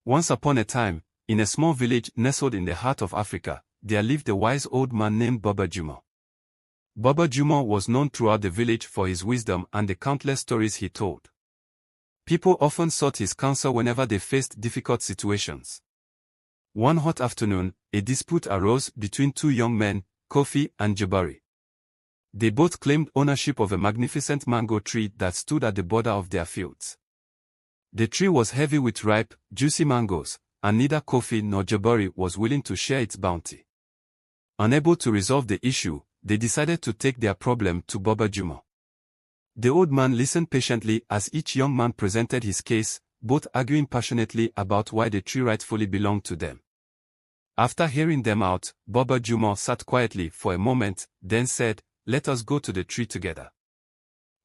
Once upon a time, in a small village nestled in the heart of Africa, there lived a wise old man named Baba Juma. Baba Juma was known throughout the village for his wisdom and the countless stories he told. People often sought his counsel whenever they faced difficult situations. One hot afternoon, a dispute arose between two young men, Kofi and Jabari. They both claimed ownership of a magnificent mango tree that stood at the border of their fields. The tree was heavy with ripe, juicy mangoes, and neither Kofi nor Jabari was willing to share its bounty. Unable to resolve the issue, they decided to take their problem to Baba Juma. The old man listened patiently as each young man presented his case, both arguing passionately about why the tree rightfully belonged to them. After hearing them out, Baba Juma sat quietly for a moment, then said, "Let us go to the tree together."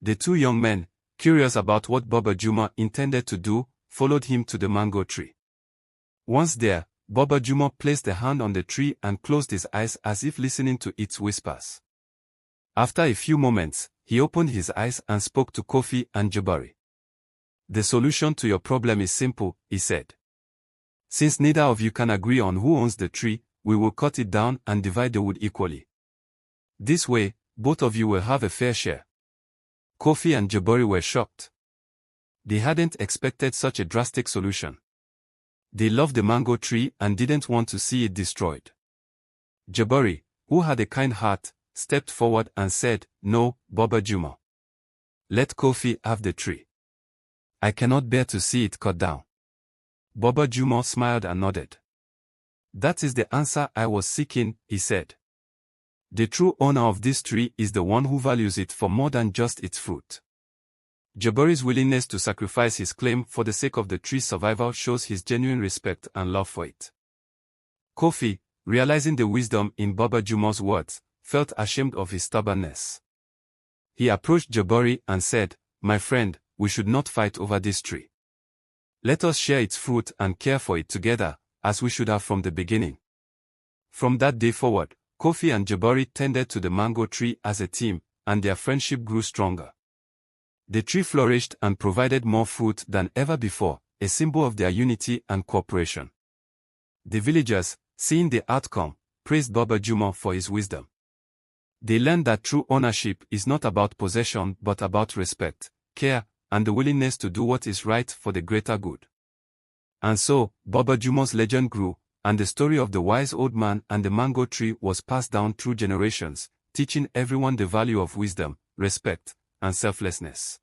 The two young men, curious about what Baba Juma intended to do, followed him to the mango tree. Once there, Baba Juma placed a hand on the tree and closed his eyes as if listening to its whispers. After a few moments, he opened his eyes and spoke to Kofi and Jabari. "The solution to your problem is simple," he said. "Since neither of you can agree on who owns the tree, we will cut it down and divide the wood equally. This way, both of you will have a fair share." Kofi and Jabari were shocked. They hadn't expected such a drastic solution. They loved the mango tree and didn't want to see it destroyed. Jabari, who had a kind heart, stepped forward and said, "No, Baba Juma. Let Kofi have the tree. I cannot bear to see it cut down." Baba Juma smiled and nodded. "That is the answer I was seeking," he said. "The true owner of this tree is the one who values it for more than just its fruit." Jabari's willingness to sacrifice his claim for the sake of the tree's survival shows his genuine respect and love for it. Kofi, realizing the wisdom in Baba Juma's words, felt ashamed of his stubbornness. He approached Jabari and said, "My friend, we should not fight over this tree. Let us share its fruit and care for it together, as we should have from the beginning." From that day forward, Kofi and Jabari tended to the mango tree as a team, and their friendship grew stronger. The tree flourished and provided more fruit than ever before, a symbol of their unity and cooperation. The villagers, seeing the outcome, praised Baba Juma for his wisdom. They learned that true ownership is not about possession but about respect, care, and the willingness to do what is right for the greater good. And so, Baba Juma's legend grew, and the story of the wise old man and the mango tree was passed down through generations, teaching everyone the value of wisdom, respect, and selflessness.